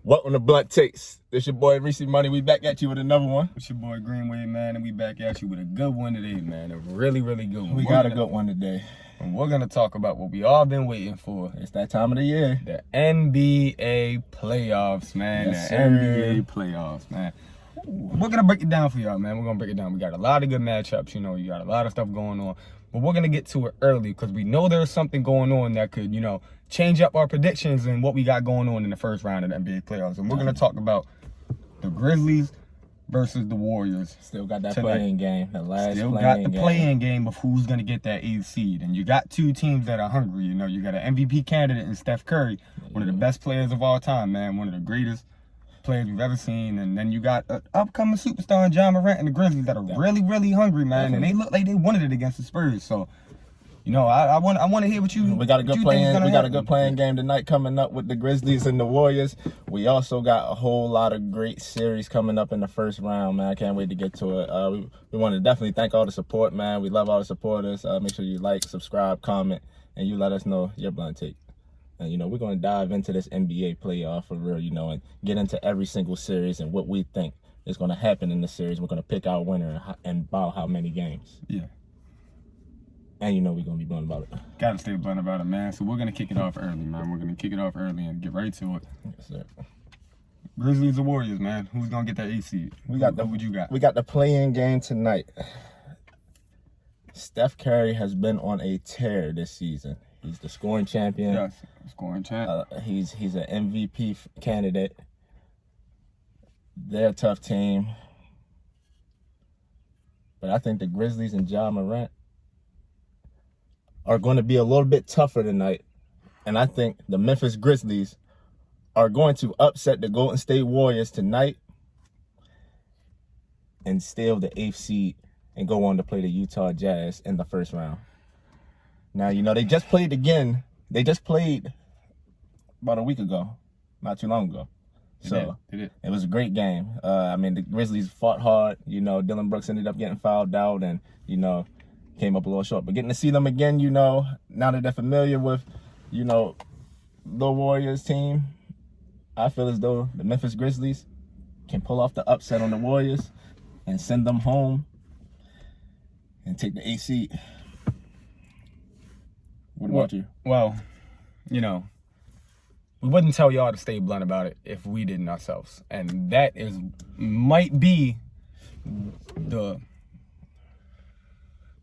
Welcome to Blunt Takes. This your boy ReeceMoney. We back at you with another one. It's your boy Greenway, man, and we back at you with a good one today, man. A really good one. We got a good one today. And we're gonna talk about what we all been waiting for. It's that time of the year. The NBA playoffs, man. Yes, the sir. NBA playoffs, man. We're gonna break it down for y'all, man. We're gonna break it down. We got a lot of good matchups, you got a lot of stuff going on. But we're gonna get to it early because we know there's something going on that could, change up our predictions and what we got going on in the first round of the NBA playoffs. And we're gonna talk about the Grizzlies versus the Warriors. Still got that tonight. playing game. The last Still got the playing game of who's gonna get that 8th seed. And you got two teams that are hungry. You got an MVP candidate in Steph Curry, one of the best players of all time, man. One of the greatest players we've ever seen. And then you got an upcoming superstar in John Morant and the Grizzlies that are really hungry, man. Definitely. And they look like they wanted it against the Spurs. So, I want to hear what you. We got a good playing game tonight coming up with the Grizzlies and the Warriors. We also got a whole lot of great series coming up in the first round, man. I can't wait to get to it. We want to definitely thank all the support, man. We love all the supporters. Make sure you like, subscribe, comment, and you let us know your blunt take. And we're going to dive into this NBA playoff for real, and get into every single series and what we think is going to happen in the series. We're going to pick our winner and about how many games. Yeah. And we're going to be blunt about it. Gotta stay blunt about it, man. So we're going to kick it off early, man. We're going to kick it off early and get right to it. Yes, sir. Grizzlies or Warriors, man? Who's going to get that 8th seed? What you got? We got the play-in game tonight. Steph Curry has been on a tear this season. He's the scoring champion. Yes, scoring champ. He's an MVP candidate. They're a tough team. But I think the Grizzlies and John Morant are going to be a little bit tougher tonight. And I think the Memphis Grizzlies are going to upset the Golden State Warriors tonight and steal the 8th seed and go on to play the Utah Jazz in the first round. Now, they just played again. They just played about a week ago, not too long ago. So it was a great game. The Grizzlies fought hard. Dylan Brooks ended up getting fouled out and, came up a little short. But getting to see them again, now that they're familiar with, the Warriors team, I feel as though the Memphis Grizzlies can pull off the upset on the Warriors and send them home and take the 8th seed. What about you? Well, we wouldn't tell y'all to stay blunt about it if we didn't ourselves. And that might be the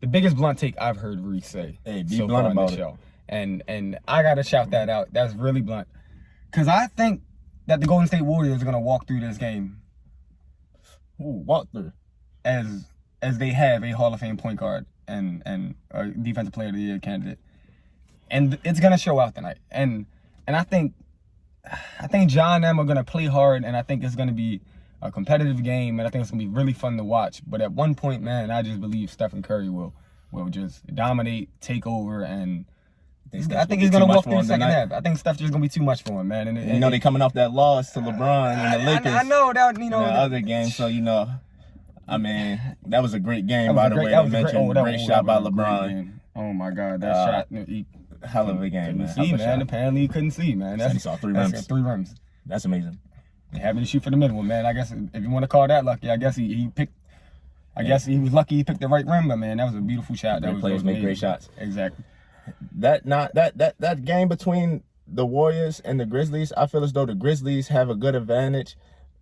biggest blunt take I've heard Reece say. Hey, be blunt about it. Show. And I got to shout that out. That's really blunt. Because I think that the Golden State Warriors are going to walk through this game. Walk through. As they have a Hall of Fame point guard and a Defensive Player of the Year candidate. And it's going to show out tonight. And I think John and them are going to play hard, and I think it's going to be a competitive game, and I think it's going to be really fun to watch. But at one point, man, I just believe Stephen Curry will just dominate, take over, and I think he's going to walk through the second half. I think Steph's just going to be too much for him, man. And they coming off that loss to LeBron and the Lakers. I know that, the other game, so, that was a great game, by the way. Great shot by LeBron. Oh, my God, that shot. Hell of a game, man. See, man. Apparently he couldn't see, man. He saw 3 rims. 3 rims. That's amazing. Having to shoot for the middle one, man. I guess if you want to call that lucky, I guess he picked. I guess he was lucky he picked the right rim, but man, that was a beautiful shot. Great players make great shots. Exactly. That game between the Warriors and the Grizzlies, I feel as though the Grizzlies have a good advantage.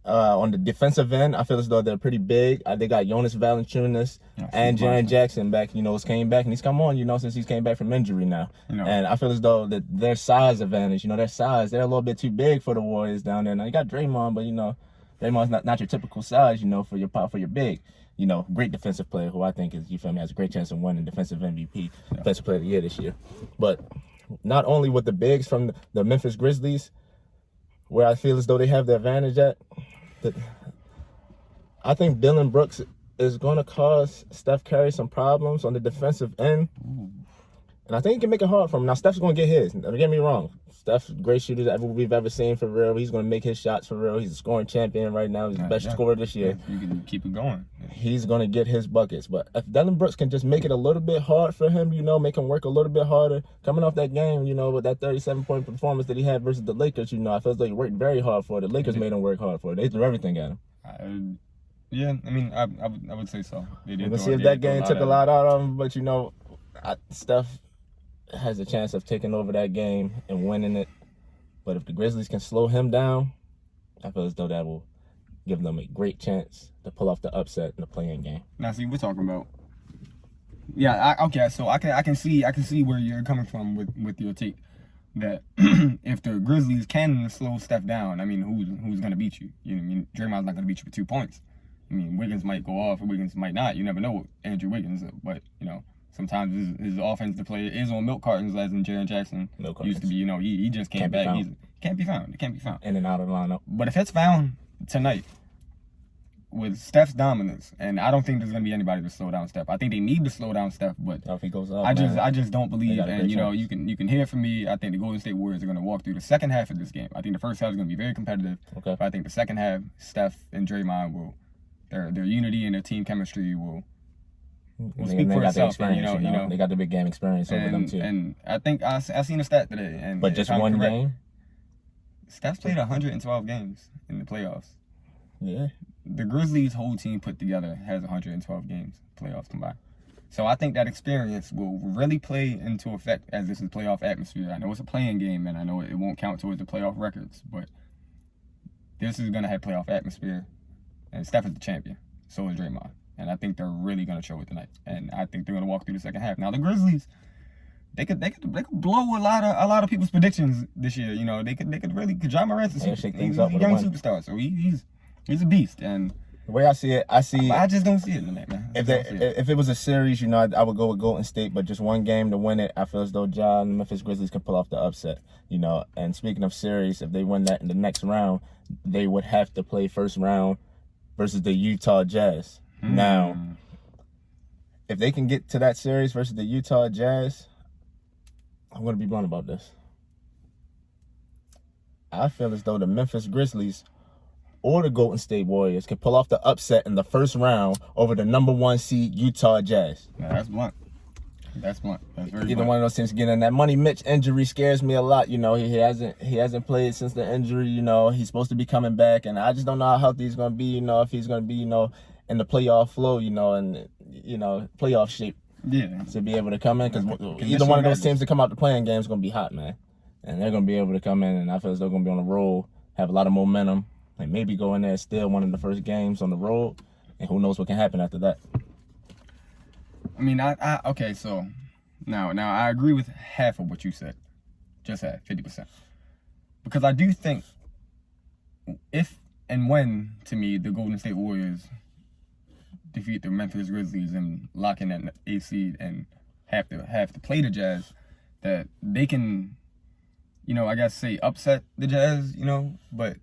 On the defensive end, I feel as though they're pretty big. They got Jonas Valanciunas and Jaren Jackson back. Came back, and he's come on, since he's came back from injury now. And I feel as though that their size advantage, they're a little bit too big for the Warriors down there. Now you got Draymond, but Draymond's not your typical size, for your big. Great defensive player who I think has a great chance of winning defensive MVP, defensive player of the year this year. But not only with the bigs from the Memphis Grizzlies, where I feel as though they have the advantage at. I think Dylan Brooks is going to cause Steph Curry some problems on the defensive end. And I think he can make it hard for him. Now, Steph's going to get his. Don't get me wrong. Steph, great shooter that we've ever seen for real. He's going to make his shots for real. He's a scoring champion right now. He's the best scorer this year. You can keep it going. He's going to get his buckets. But if Dillon Brooks can just make it a little bit hard for him, make him work a little bit harder, coming off that game, with that 37-point performance that he had versus the Lakers, I feel as though he worked very hard for it. The Lakers made him work hard for it. They threw everything at him. Yeah, I mean, I would say so. We'll see if that game took a lot out of him. But, Steph has a chance of taking over that game and winning it. But if the Grizzlies can slow him down, I feel as though that will give them a great chance to pull off the upset in the play-in game. Now, see, we're talking about. Yeah, okay. So I can see where you're coming from with your take that if the Grizzlies can slow Steph down, I mean, who's gonna beat you? Draymond's not gonna beat you for 2 points. I mean, Wiggins might go off, or Wiggins might not. You never know with Andrew Wiggins, but sometimes his offensive play is on milk cartons, as in Jaren Jackson used to be. He just came back. He can't be found. It can't be found. In and out of the lineup. But if it's found tonight with Steph's dominance, and I don't think there's gonna be anybody to slow down Steph. I think they need to slow down Steph, but if he goes up, I just don't believe. And you can hear from me. I think the Golden State Warriors are gonna walk through the second half of this game. I think the first half is gonna be very competitive. Okay. But I think the second half, Steph and Draymond will. Their unity and their team chemistry will speak for itself. They got the big game experience over them too. And I think I seen a stat today. But just one game? Steph's played 112 games in the playoffs. Yeah. The Grizzlies' whole team put together has 112 games playoffs combined. So I think that experience will really play into effect as this is playoff atmosphere. I know it's a play-in game, and I know it won't count towards the playoff records, but this is gonna have playoff atmosphere. And Steph is the champion. So is Draymond. And I think they're really going to show it tonight. And I think they're going to walk through the second half. Now, the Grizzlies, they could blow a lot of people's predictions this year. They could really, because Ja Morant's a young superstar. So he's a beast. And the way I see it, I just don't see it tonight, man. If it was a series, I would go with Golden State, but just one game to win it, I feel as though Ja and the Memphis Grizzlies can pull off the upset. And speaking of series, if they win that in the next round, they would have to play first round versus the Utah Jazz. Now, if they can get to that series versus the Utah Jazz, I'm going to be blunt about this. I feel as though the Memphis Grizzlies or the Golden State Warriors can pull off the upset in the first round over the number 1 seed Utah Jazz. Now, that's blunt. That's blunt. That's very Either blunt. one of those teams getting in. That Money Mitch injury scares me a lot. He hasn't played since the injury. He's supposed to be coming back, and I just don't know how healthy he's going to be. If he's going to be, in the playoff flow, and playoff shape. Yeah. To be able to come in, because either one of those teams that come out the playing game is going to be hot, man, and they're going to be able to come in, and I feel as they're going to be on the roll, have a lot of momentum, and maybe go in there still one of the first games on the road, and who knows what can happen after that. I mean, okay, so now I agree with half of what you said, just half, 50%, because I do think if and when, to me, the Golden State Warriors defeat the Memphis Grizzlies and lock in that 8th seed and have to play the Jazz, that they can, I guess say upset the Jazz, but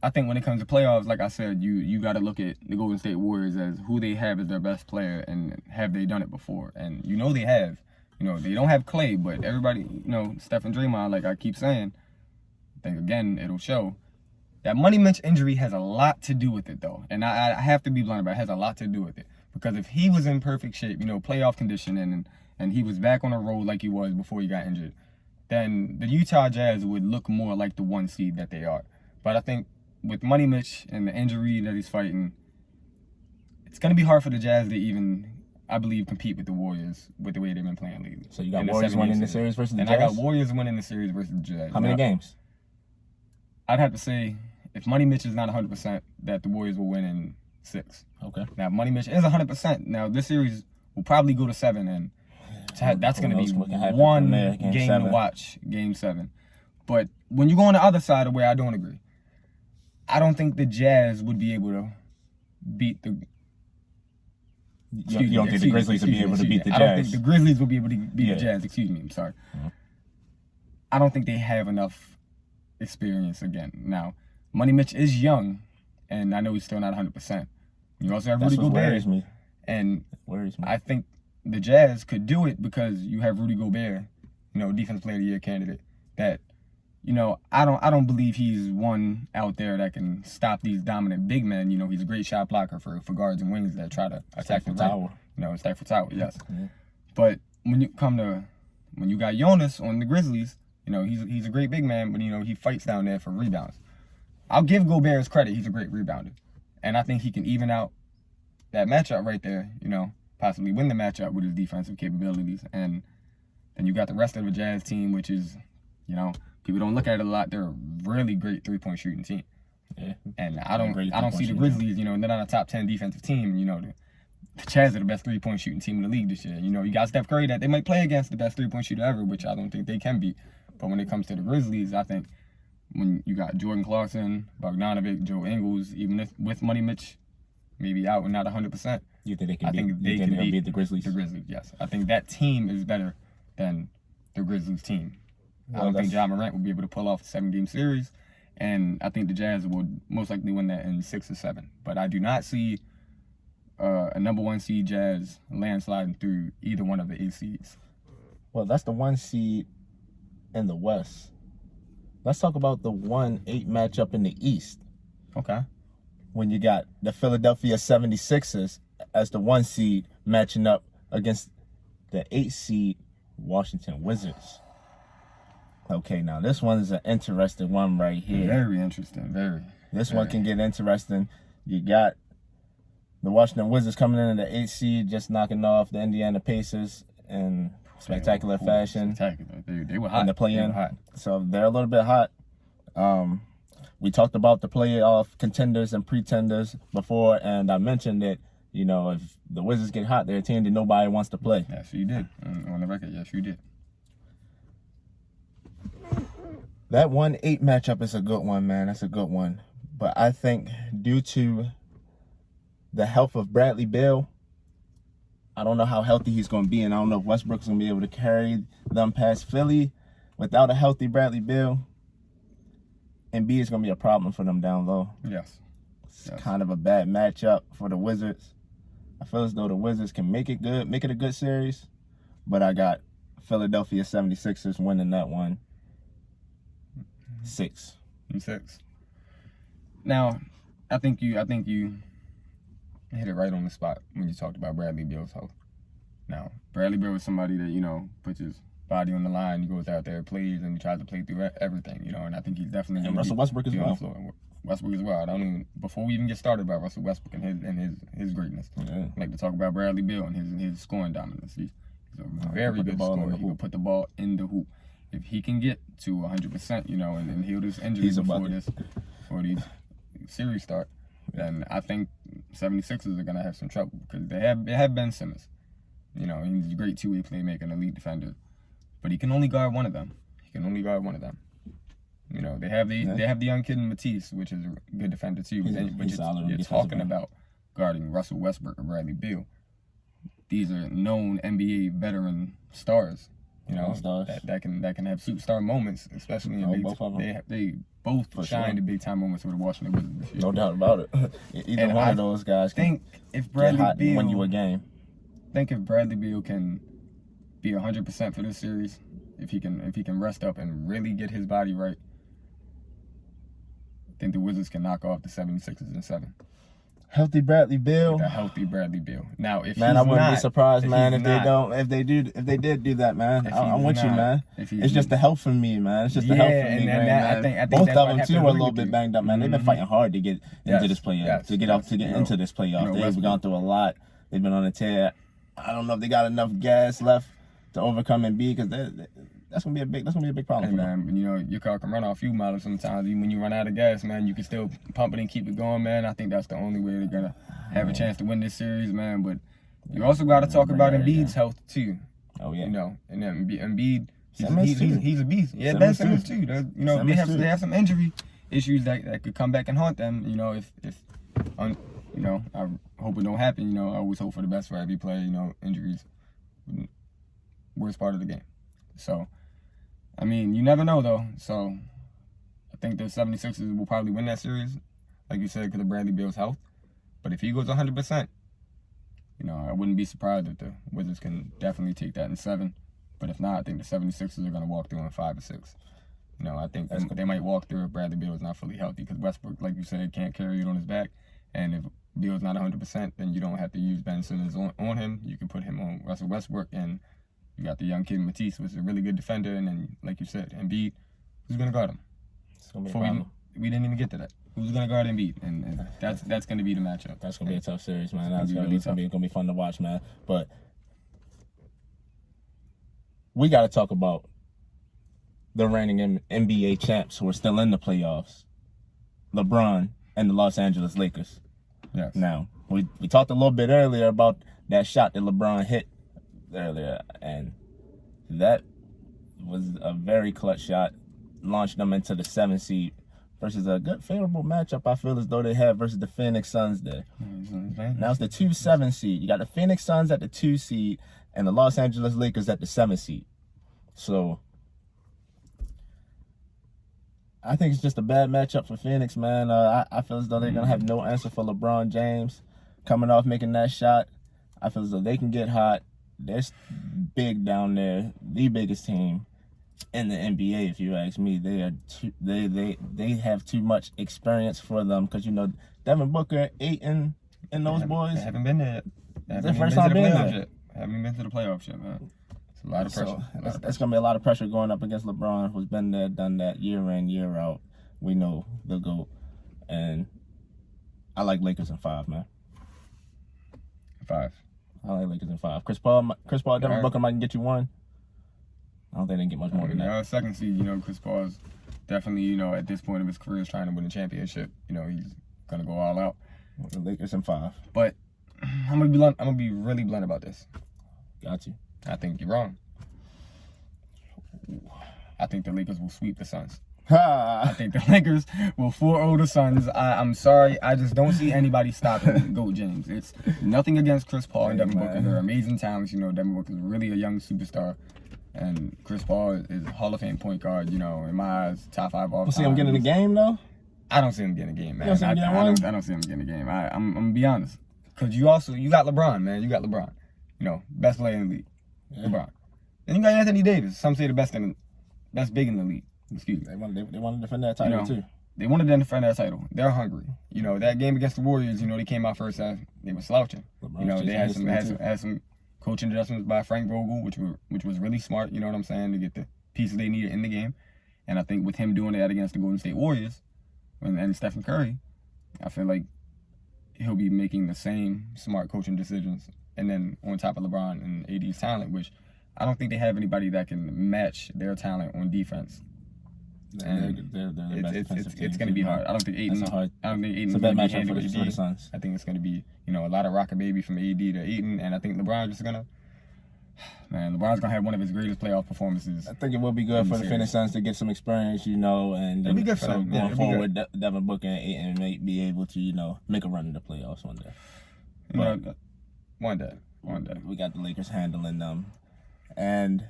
I think when it comes to playoffs, like I said, you got to look at the Golden State Warriors as who they have as their best player, and have they done it before? And they have. They don't have Clay, but everybody, Steph and Draymond, like I keep saying, I think again it'll show. That Money Mitch injury has a lot to do with it, though, and I have to be blunt about it. It has a lot to do with it, because if he was in perfect shape, playoff condition, and he was back on the road like he was before he got injured, then the Utah Jazz would look more like the 1 seed that they are. But I think with Money Mitch and the injury that he's fighting, it's going to be hard for the Jazz to even, I believe, compete with the Warriors with the way they've been playing lately. So you got Warriors winning the series versus the Jazz? And I got Warriors winning the series versus the Jazz. How many games? I'd have to say, if Money Mitch is not 100%, that the Warriors will win in 6. Okay. Now, Money Mitch is 100%. Now, this series will probably go to 7, and that's going to be one game to watch, Game 7. But when you go on the other side of where I don't agree, I don't think the Jazz would be able to beat the... You don't think the Grizzlies would be able to beat the Jazz? I don't think the Grizzlies will be able to beat the Jazz. Excuse me, I'm sorry. I don't think they have enough experience again. Now, Money Mitch is young, and I know he's still not 100%. You also have Rudy Gobert. Worries me. And worries me. I think the Jazz could do it because you have Rudy Gobert, Defensive Player of the Year candidate. That, I don't believe he's one out there that can stop these dominant big men. He's a great shot blocker for guards and wings that try to attack the tower. Stifle Tower, yes. Mm-hmm. But when you got Jonas on the Grizzlies, he's a great big man, but he fights down there for rebounds. I'll give Gobert his credit; he's a great rebounder, and I think he can even out that matchup right there. Possibly win the matchup with his defensive capabilities, and then you got the rest of the Jazz team, which is, people don't look at it a lot. They're a really great 3-point shooting team, yeah. And I don't see the Grizzlies. They're not a top 10 defensive team. The Jazz are the best 3-point shooting team in the league this year. You got Steph Curry that they might play against the best 3-point shooter ever, which I don't think they can beat. But when it comes to the Grizzlies, I think when you got Jordan Clarkson, Bogdanovic, Joe Ingles, even with Money Mitch maybe out and not 100%, you think they can beat the Grizzlies? The Grizzlies, yes. I think that team is better than the Grizzlies team. Well, I don't think Ja Morant will be able to pull off a 7-game series, and I think the Jazz will most likely win that in 6 or 7. But I do not see a number 1 seed Jazz landsliding through either one of the 8 seeds. Well, that's the 1 seed in the West. Let's talk about the 1-8 matchup in the East. Okay. When you got the Philadelphia 76ers as the 1 seed matching up against the 8 seed Washington Wizards. Okay, now this one is an interesting one right here. Very interesting, very. This one can get interesting. You got the Washington Wizards coming in at the 8th seed, just knocking off the Indiana Pacers in spectacular fashion. Spectacular. They were hot. In the play-in. So they're a little bit hot. We talked about the playoff contenders and pretenders before, and I mentioned that, if the Wizards get hot, they're a team that nobody wants to play. Yes, you did. On the record, yes, you did. That 1-8 matchup is a good one, man. That's a good one. But I think due to the health of Bradley Beal, I don't know how healthy he's going to be, and I don't know if Westbrook's going to be able to carry them past Philly. Without a healthy Bradley Beal, Embiid is going to be a problem for them down low. Yes. It's kind of a bad matchup for the Wizards. I feel as though the Wizards can make it a good series, but I got Philadelphia 76ers winning that one 6. Now, I think you hit it right on the spot when you talked about Bradley Beal's health. Now, Bradley Beal is somebody that, puts his body on the line, he goes out there, plays, and he tries to play through everything, and I think he's definitely going to Russell Westbrook as well. Westbrook as well. Before we even get started about Russell Westbrook and his greatness, I like to talk about Bradley Beal and his scoring dominance. He's a very good scorer. He can put the ball in the hoop. If he can get to 100%, and heal this injury before these series start, then I think 76ers are gonna have some trouble because they have Ben Simmons. He's a great 2-way playmaker, an elite defender, but he can only guard one of them. They have the young kid in Matisse, which is a good defender too. But you're talking about guarding Russell Westbrook or Bradley Beal. These are known NBA veteran stars. That can have superstar moments, especially in they both shined in big time moments with the Washington Wizards this year. No doubt about it. Either one of those guys can if Bradley Beal win you a game. Think if Bradley Beal can be 100% for this series, if he can rest up and really get his body right, I think the Wizards can knock off the 76ers in 7. Healthy Bradley Beal. A healthy Bradley Beal. Now, if I wouldn't be surprised, man, if they did do that, man. I'm with you, man. It's just the health for me, man. It's just the health for me, man. I think both of them too are a little bit banged up, man. They've been fighting hard to get into this playoff, to get into this playoff. They've gone through a lot. They've been on a tear. I don't know if they got enough gas left to overcome Embiid because that's gonna be a big problem. Hey, man, your car can run off a few miles sometimes. Even when you run out of gas, man, you can still pump it and keep it going, man. I think that's the only way they're gonna have a chance to win this series, man. But you also got to talk about Embiid's health too. Oh yeah. And then Embiid, he's a beast. Yeah, Ben Simmons too. They have some injury issues that could come back and haunt them. I hope it don't happen. I always hope for the best for every player. Injuries, worst part of the game. So. You never know, though. So, I think the 76ers will probably win that series, like you said, because of Bradley Beal's health. But if he goes 100%, You know, I wouldn't be surprised if the Wizards can definitely take that in 7. But if not, I think the 76ers are going to walk through in 5 or 6. You know, I think they might walk through if Bradley Beal is not fully healthy, because Westbrook, like you said, can't carry it on his back. And if Beal's not 100%, then you don't have to use Ben Simmons on him. You can put him on Russell Westbrook, and you got the young kid Matisse, who's a really good defender. And then, like you said, Embiid, who's going to guard him? It's gonna be a problem. We didn't even get to that. Who's going to guard Embiid? And that's going to be the matchup. That's gonna be a tough series, man. That's gonna gonna be fun to watch, man. But we got to talk about the reigning NBA champs who are still in the playoffs, LeBron and the Los Angeles Lakers. Yes. Now, we talked a little bit earlier about that shot that LeBron hit earlier, and that was a very clutch shot, launched them into the 7th seed versus a good favorable matchup I feel as though they had versus the Phoenix Suns there. Now it's the 2-7 seed. You got the Phoenix Suns at the 2 seed and the Los Angeles Lakers at the 7th seed. So I think it's just a bad matchup for Phoenix, man. I feel as though they're going to have no answer for LeBron James coming off making that shot. I feel as though they can get hot. They're big down there, the biggest team in the NBA, if you ask me. They have too much experience for them because, you know, Devin Booker, Ayton, and those boys. They haven't been there yet. Their first time being there. Haven't been to the playoffs yet, man. It's a lot of pressure. So that's going to be a lot of pressure going up against LeBron, who's been there, done that year in, year out. We know the GOAT. And I like Lakers in 5, man. 5. I like Lakers in 5. Chris Paul, Devin Booker might get you 1. I don't think they can get much more than that. 2nd seed, you know, Chris Paul's definitely, you know, at this point of his career is trying to win a championship. You know, he's going to go all out. The Lakers in 5. But I'm going to be really blunt about this. Got you. I think you're wrong. I think the Lakers will sweep the Suns. I think the Lakers will 4-0 the Suns. I'm sorry. I just don't see anybody stopping GOAT James. It's nothing against Chris Paul and Devin Booker. They're amazing talents. You know, Devin Booker is really a young superstar. And Chris Paul is a Hall of Fame point guard, you know, in my eyes, top 5 all time. See him getting in the game, though? I don't see him getting a game, man. You don't see him getting one? I don't see him getting a game. I'm going to be honest. Because you got LeBron, man. You got LeBron. You know, best player in the league. Yeah. LeBron. Then you got Anthony Davis. Some say the best big in the league. Excuse me. They want to defend that title, too. They wanted to defend that title. They're hungry. You know, that game against the Warriors, you know, they came out first half. They were slouching. You know, they had some coaching adjustments by Frank Vogel, which was really smart, you know what I'm saying, to get the pieces they needed in the game. And I think with him doing that against the Golden State Warriors and Stephen Curry, I feel like he'll be making the same smart coaching decisions. And then on top of LeBron and AD's talent, which I don't think they have anybody that can match their talent on defense. And it's going to be hard. I don't think Ayton's going to be handled with AD. Suns. I think it's going to be, you know, a lot of rocket baby from AD to Ayton, and I think LeBron's just going to, LeBron's going to have one of his greatest playoff performances. I think it will be good for the Phoenix Suns to get some experience, you know, and it'll be good for them. Going forward, Devin Booker and Ayton may be able to, you know, make a run in the playoffs one day. But, one day. We got the Lakers handling them. And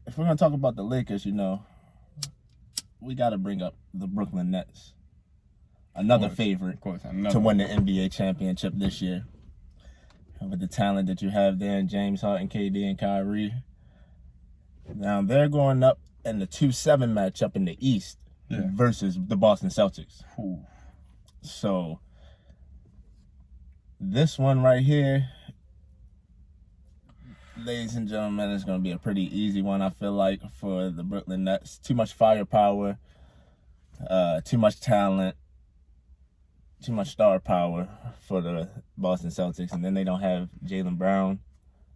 if we're going to talk about the Lakers, you know, we got to bring up the Brooklyn Nets. Another favorite to win the NBA championship this year. And with the talent that you have there in James Harden, KD, and Kyrie. Now they're going up in the 2-7 matchup in the East versus the Boston Celtics. Ooh. So this one right here, ladies and gentlemen, it's going to be a pretty easy one, I feel like, for the Brooklyn Nets. Too much firepower, too much talent, too much star power for the Boston Celtics. And then they don't have Jaylen Brown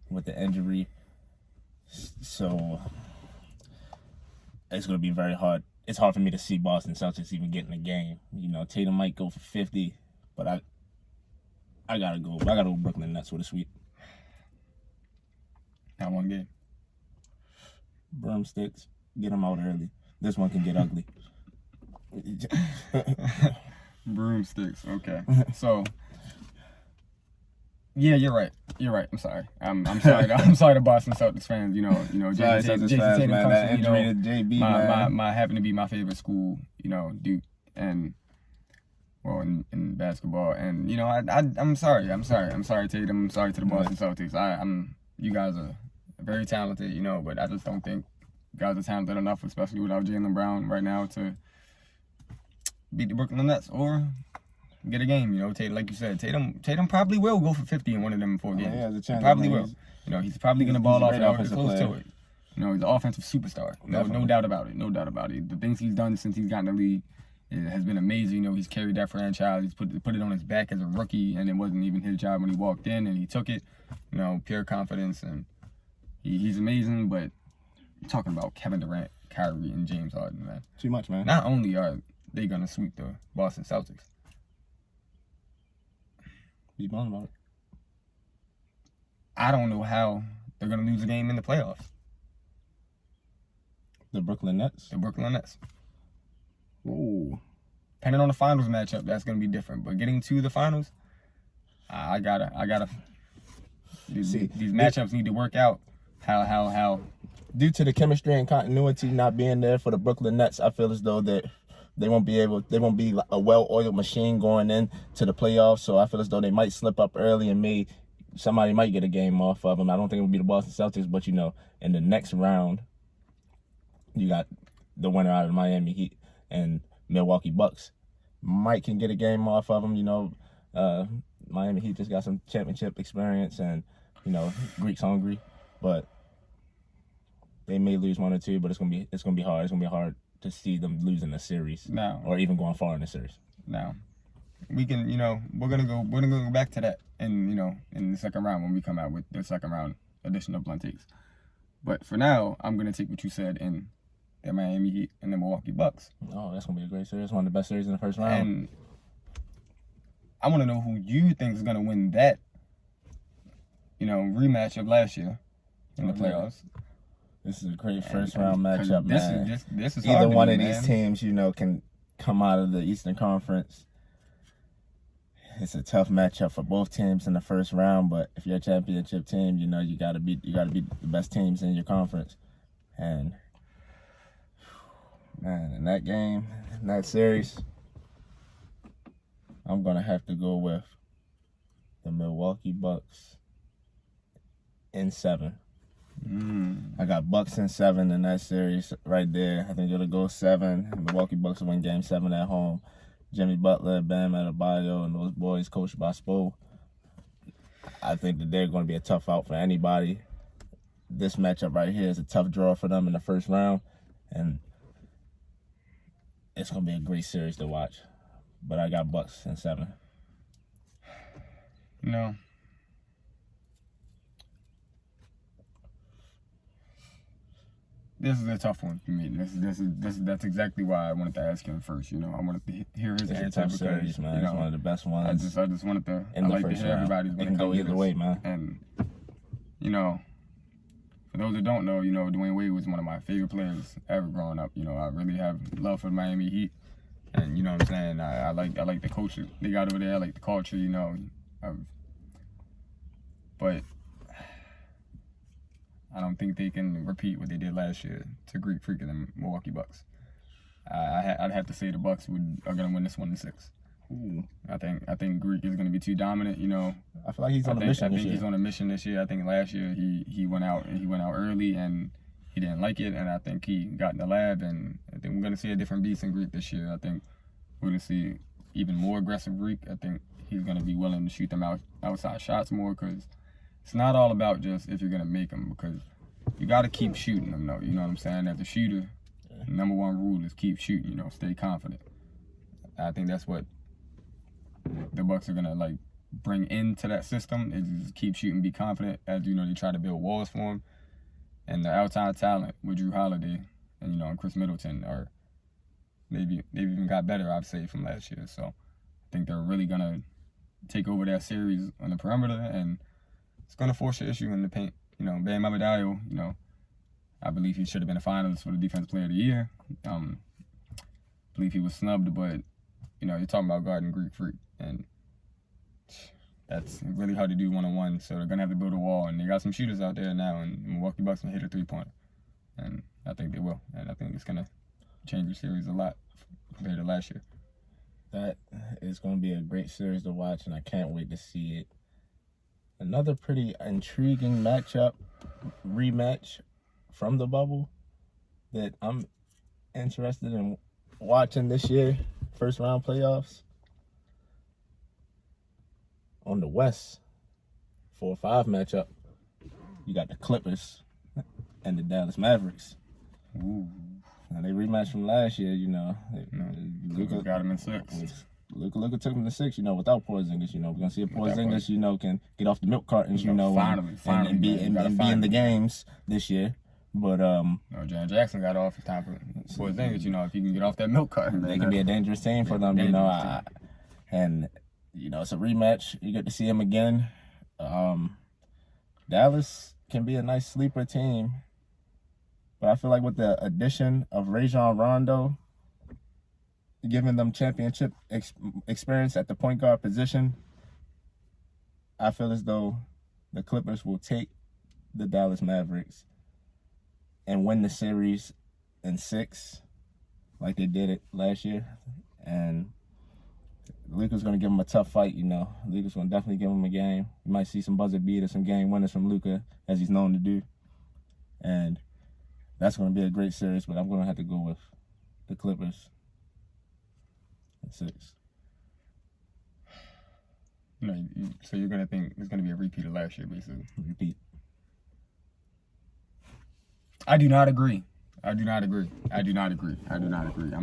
with the injury. So it's going to be very hard. It's hard for me to see Boston Celtics even get in the game. You know, Tatum might go for 50, but I got to go Brooklyn Nets with a sweep. Not one game. Broomsticks, get them out early. This one can get ugly. Broomsticks, okay. So, yeah, you're right. I'm sorry. I'm sorry. I'm sorry to Boston Celtics fans. You know, Jason Tatum comes from, you know, my happened to be my favorite school. You know, Duke, and well, in basketball. And I'm sorry, Tatum. I'm sorry to the Boston Celtics. You guys are very talented, but I just don't think you guys are talented enough, especially without Jaylen Brown right now, to beat the Brooklyn Nets or get a game. Tatum, like you said, Tatum probably will go for 50 in one of them 4 games. Yeah, He probably will. He's probably gonna ball off or close to it. He's an offensive superstar. No doubt about it. No doubt about it. The things he's done since he's gotten in the league has been amazing. He's carried that franchise. He's put it on his back as a rookie, and it wasn't even his job when he walked in, and he took it. Pure confidence, and he's amazing. But you're talking about Kevin Durant, Kyrie, and James Harden, man. Too much, man. Not only are they gonna sweep the Boston Celtics, be blunt about it. I don't know how they're gonna lose a game in the playoffs. The Brooklyn Nets. The Brooklyn Nets. Ooh. Depending on the finals matchup, that's gonna be different. But getting to the finals, I gotta. These matchups need to work out. How? Due to the chemistry and continuity not being there for the Brooklyn Nets, I feel as though that they won't be a well-oiled machine going into the playoffs. So I feel as though they might slip up early and somebody might get a game off of them. I don't think it will be the Boston Celtics, but in the next round, you got the winner out of the Miami Heat and Milwaukee Bucks. Mike can get a game off of them. Miami Heat just got some championship experience, and Greeks hungry, but they may lose 1 or 2. But it's gonna be hard. It's gonna be hard to see them losing a series or even going far in the series. Now, we can we're gonna go back to that in the second round when we come out with the second round edition of Blunt Takes. But for now, I'm gonna take what you said in the Miami Heat and the Milwaukee Bucks. Oh, that's gonna be a great series. One of the best series in the first round. And I want to know who you think is gonna win that rematch of last year in the playoffs. This is a great first round matchup, man. This is either one of these teams, can come out of the Eastern Conference. It's a tough matchup for both teams in the first round, but if you're a championship team, you gotta beat the best teams in your conference. And man, in that game, in that series, I'm gonna have to go with the Milwaukee Bucks in 7. I got Bucks in 7 in that series right there. I think it'll go 7. Milwaukee Bucks will win Game 7 at home. Jimmy Butler, Bam Adebayo, and those boys coached by Spo. I think that they're going to be a tough out for anybody. This matchup right here is a tough draw for them in the first round, and it's going to be a great series to watch. But I got Bucks in 7. No. This is a tough one for me. That's exactly why I wanted to ask him first. I wanted to hear his answer because series, man. It's one of the best ones. I just wanted to. I like to hear everybody's. It can go either way, man. And for those that don't know, Dwayne Wade was one of my favorite players ever growing up. I really have love for the Miami Heat, and you know what I'm saying. I like the coach they got over there. I like the culture. But I don't think they can repeat what they did last year to Greek Freak and the Milwaukee Bucks. I'd have to say the Bucks are gonna win this one in 6. Ooh. I think Greek is gonna be too dominant. I feel like he's on a mission. I think he's on a mission this year. I think last year he went out early and he didn't like it, and I think he got in the lab, and I think we're gonna see a different beast in Greek this year. I think we're gonna see even more aggressive Greek. I think he's gonna be willing to shoot them outside shots more, because it's not all about just if you're gonna make them, because you got to keep shooting them, though. You know what I'm saying? As a shooter, the number one rule is keep shooting. Stay confident. I think that's what the Bucks are gonna bring into that system, is just keep shooting, be confident. As they try to build walls for him, and the outside talent with Drew Holiday and Chris Middleton they've even got better, I'd say, from last year. So I think they're really gonna take over that series on the perimeter, and it's gonna force an issue in the paint. Bam Adebayo, I believe he should have been a finalist for the Defensive Player of the Year. I believe he was snubbed, but, you're talking about guarding Greek Freak, and that's really hard to do one-on-one, so they're going to have to build a wall, and they got some shooters out there now, and the Milwaukee Bucks can hit a 3-pointer, and I think they will, and I think it's going to change the series a lot compared to last year. That is going to be a great series to watch, and I can't wait to see it. Another pretty intriguing rematch from the bubble that I'm interested in watching this year, first round playoffs. On the West, 4-5 matchup, you got the Clippers and the Dallas Mavericks. Ooh. Now they rematched from last year, Luka got him in 6. Luka took him to 6, without Porzingis. We're gonna see if Without Porzingis, can get off the milk cartons, finally, and be in the games this year. But Jaren Jackson got off. It's time for Porzingis. If he can get off that milk carton, they can be a dangerous team for them. And it's a rematch. You get to see him again. Dallas can be a nice sleeper team, but I feel like with the addition of Rajon Rondo, giving them championship experience at the point guard position, I feel as though the Clippers will take the Dallas Mavericks and win the series in 6, like they did it last year. And Luka's going to give him a tough fight, Luka's going to definitely give him a game. You might see some buzzer beaters, some game winners from Luka, as he's known to do. And that's going to be a great series, but I'm going to have to go with the Clippers in 6. So you're going to think it's going to be a repeat of last year, basically? Repeat. I do not agree. I'm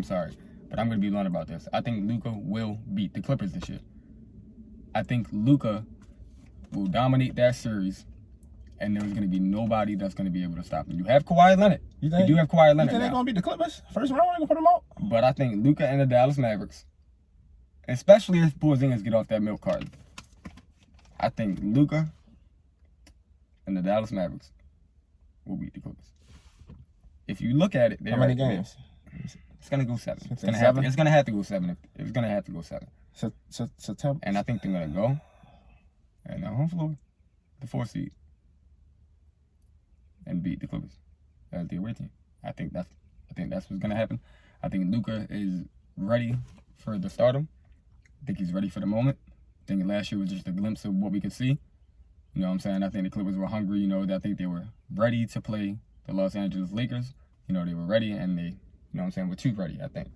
sorry. But I'm going to be blunt about this. I think Luka will beat the Clippers this year. I think Luka will dominate that series, and there's going to be nobody that's going to be able to stop him. You have Kawhi Leonard. You do have Kawhi Leonard. You think they're going to beat the Clippers? First round, they're going to put them out? But I think Luka and the Dallas Mavericks, especially if Porzingis get off that milk carton, I think Luka and the Dallas Mavericks will beat the Clippers. If you look at it, how many games? It's gonna go 7. It's gonna have to go 7. It's gonna have to go 7. So tell. And I think they're gonna go and home floor, the 4 seed, and beat the Clippers as the away team. I think that's what's gonna happen. I think Luka is ready for the stardom. I think he's ready for the moment. I think last year was just a glimpse of what we could see. You know what I'm saying? I think the Clippers were hungry. I think they were ready to play the Los Angeles Lakers. They were ready, and they, were too ready, I think.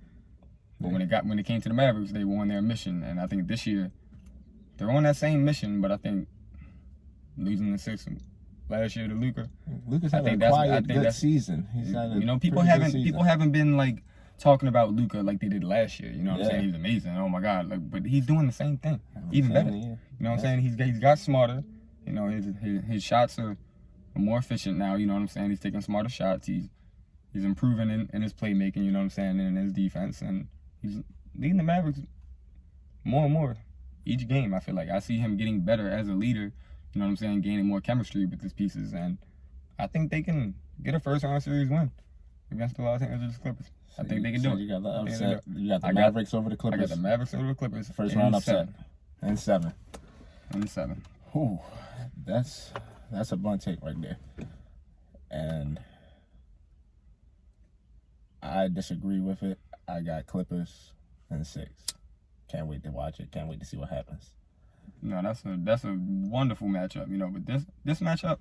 But when it came to the Mavericks, they were on their mission. And I think this year, they're on that same mission, but I think losing the 6 last year to Luka. Luka's had a quiet, good season. He's had a people haven't been talking about Luka like they did last year. You know what I'm saying? He was amazing. Oh my God! But he's doing the same thing, even better. You know what I'm saying? He's got smarter. His shots are more efficient now. You know what I'm saying? He's taking smarter shots. He's improving in his playmaking. You know what I'm saying? And in his defense, and he's leading the Mavericks more and more each game. I feel like I see him getting better as a leader. You know what I'm saying? Gaining more chemistry with his pieces, and I think they can get a first round series win against the Los Angeles Clippers. I think they can do it. You got the upset. You got the Mavericks over the Clippers. I got the Mavericks over the Clippers. First round upset. And 7. And 7. Ooh, that's a blunt take right there. And I disagree with it. I got Clippers in 6. Can't wait to watch it. Can't wait to see what happens. No, that's a wonderful matchup, But this matchup,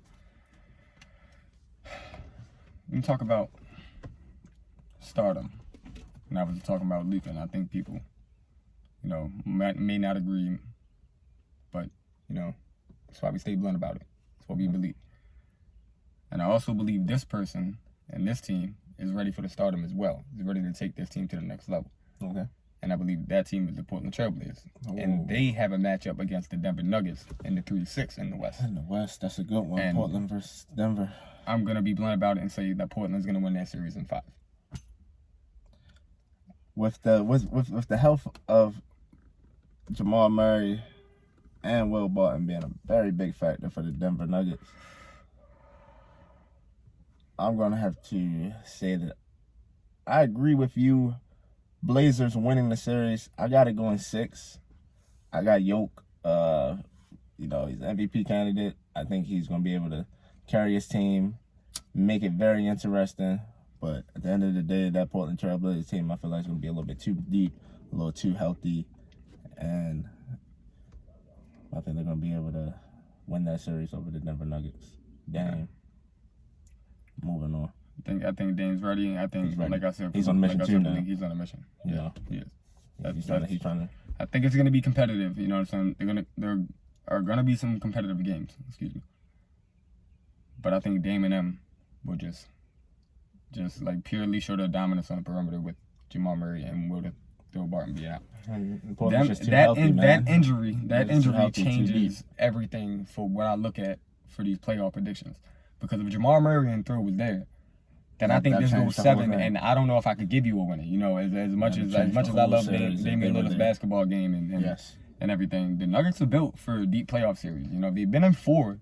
we talk about stardom, and I was talking about Luka, and I think people, may not agree, but that's why we stay blunt about it. That's what we believe, and I also believe this person and this team is ready for the stardom as well. Is ready to take this team to the next level. Okay. And I believe that team is the Portland Trailblazers. Oh. And they have a matchup against the Denver Nuggets in the 3-6 in the West. In the West, that's a good one. And Portland versus Denver. I'm going to be blunt about it and say that Portland's going to win that series in 5. With the health of Jamal Murray and Will Barton being a very big factor for the Denver Nuggets, I'm going to have to say that I agree with you. Blazers winning the series. I got it going 6. I got Yoke. He's an MVP candidate. I think he's going to be able to carry his team, make it very interesting. But at the end of the day, that Portland Trailblazers team, I feel like it's going to be a little bit too deep a little too healthy, and I think they're gonna be able to win that series over the Denver Nuggets. Dame. Moving on. I think Dame's ready. I think, He's ready. like I said, He's on a mission like I too said, now. He's on a mission. Yeah. He is. He's trying to. I think it's gonna be competitive. You know what I'm saying? There are gonna be some competitive games. Excuse me. But I think Dame and them will just like purely show their dominance on the perimeter with Jamal Murray and Will Barton being out. That injury changes everything for what I look at for these playoff predictions. Because if Jamal Murray and Throw was there, then I think this goes 7, and I don't know if I could give you a winner. You know, as much as I love Damian Lillard's basketball game and everything, the Nuggets are built for a deep playoff series. You know, they've been in 4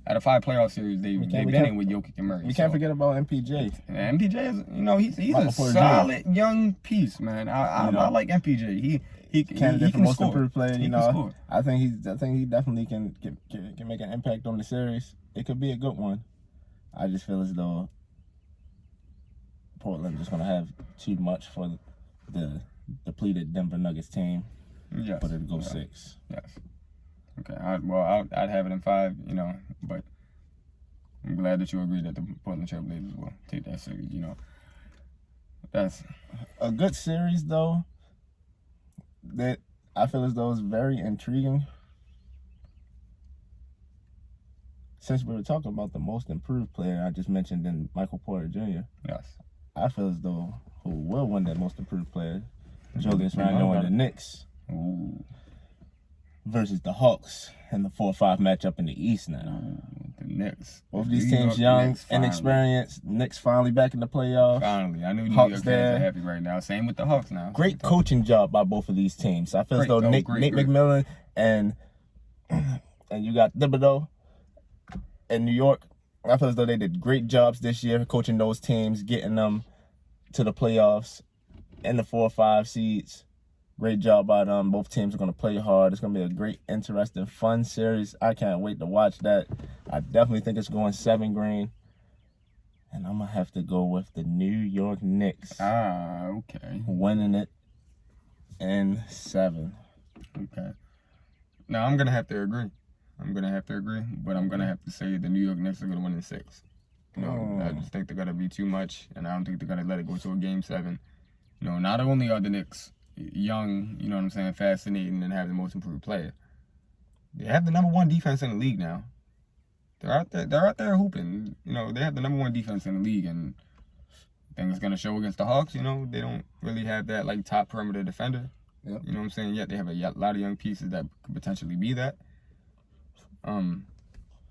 out of 5 playoff series. They've been in with Jokic and Murray. We can't forget about MPJ. And MPJ is, you know, he's a solid young piece, man. I like MPJ. He candidate for most improved player. You know, score. I think he definitely can make an impact on the series. It could be a good one. I just feel as though Portland is going to have too much for the depleted Denver Nuggets team. Yes. But it'll go 6. Yes. Okay. I'd have it in 5, you know, but I'm glad that you agree that the Portland Trail Blazers will take that series, you know. That's a good series, though, that I feel as though is very intriguing. Since we were talking about the most improved player, I just mentioned in Michael Porter Jr. Yes. I feel as though who will win that most improved player, Julius Randle and the Knicks. Ooh. Versus the Hawks in the 4-5 matchup in the East now. The Knicks. Both of these teams young, inexperienced. Knicks finally back in the playoffs. Finally. I knew New York fans are happy right now. Same with the Hawks now. Great coaching job by both of these teams. I feel as though Nate McMillan and you got Thibodeau in New York. I feel as though they did great jobs this year coaching those teams, getting them to the playoffs and the 4-5 seeds. Great job by them. Both teams are going to play hard. It's going to be a great, interesting, fun series. I can't wait to watch that. I definitely think it's going 7 green. And I'm going to have to go with the New York Knicks. Okay. Winning it in 7. Okay. Now, I'm going to have to agree. But I'm going to have to say the New York Knicks are going to win in 6. You know, I just think they're going to be too much, and I don't think they're going to let it go to a game 7. You know, not only are the Knicks young, you know what I'm saying, fascinating, and have the most improved player, they have the number 1 defense in the league now. They're out there hooping. You know, they have the number 1 defense in the league, and I think it's going to show against the Hawks. You know, they don't really have that, like, top perimeter defender. Yep. You know what I'm saying? Yet they have a lot of young pieces that could potentially be that. And,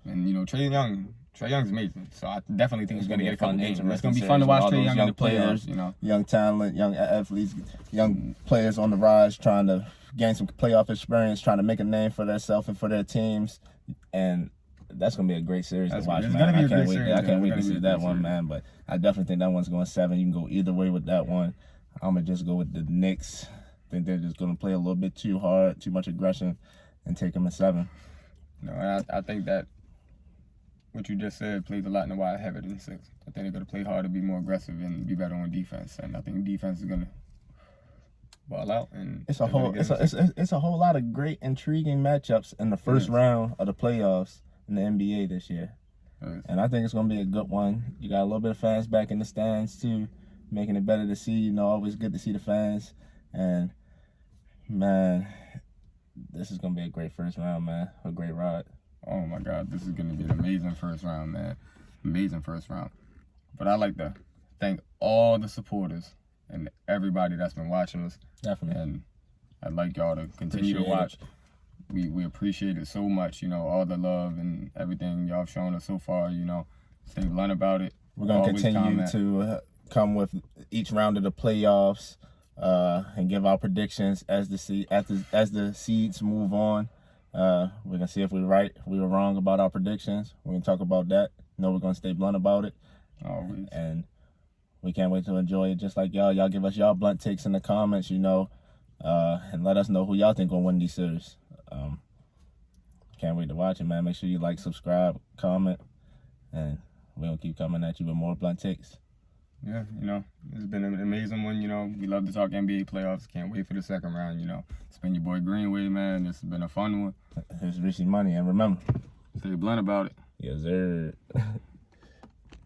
you know, Trae Young's amazing. So I definitely think he's going to get a couple games. It's going to be fun to watch Trae Young in the playoffs, you know. Young talent, young athletes, young players on the rise trying to gain some playoff experience, trying to make a name for themselves and for their teams. And that's going to be a great series to watch, man. I can't wait to see that one, man. But I definitely think that one's going 7. You can go either way with that one. I'm going to just go with the Knicks. I think they're just going to play a little bit too hard, too much aggression, and take them in 7. No, I think that what you just said plays a lot in why I have it in 6. I think they're going to play harder, be more aggressive, and be better on defense. And I think defense is going to ball out. And it's a whole lot of great, intriguing matchups in the first round of the playoffs in the NBA this year. And I think it's going to be a good one. You got a little bit of fans back in the stands, too, making it better to see. You know, always good to see the fans. And, man, this is going to be a great first round, man. A great ride. Oh, my God. This is going to be an amazing first round, man. Amazing first round. But I'd like to thank all the supporters and everybody that's been watching us. Definitely. And I'd like y'all to continue to watch. We appreciate it so much, you know, all the love and everything y'all have shown us so far, you know. Stay blunt about it. We're going to continue to come with each round of the playoffs and give our predictions as the seeds move on. We're going to see if we're right, if we were wrong about our predictions. We're going to talk about that. You know, we're going to stay blunt about it. Always. And we can't wait to enjoy it just like y'all. Y'all give us y'all blunt takes in the comments, you know, and let us know who y'all think will win these series. Can't wait to watch it, man. Make sure you like, subscribe, comment, and we're going to keep coming at you with more blunt takes. Yeah, you know, it's been an amazing one. You know, we love to talk NBA playoffs. Can't wait for the second round. You know, it's been your boy Greenway, man. This has been a fun one. It's ReeceMoney, and remember, Stay blunt about it. yes, sir.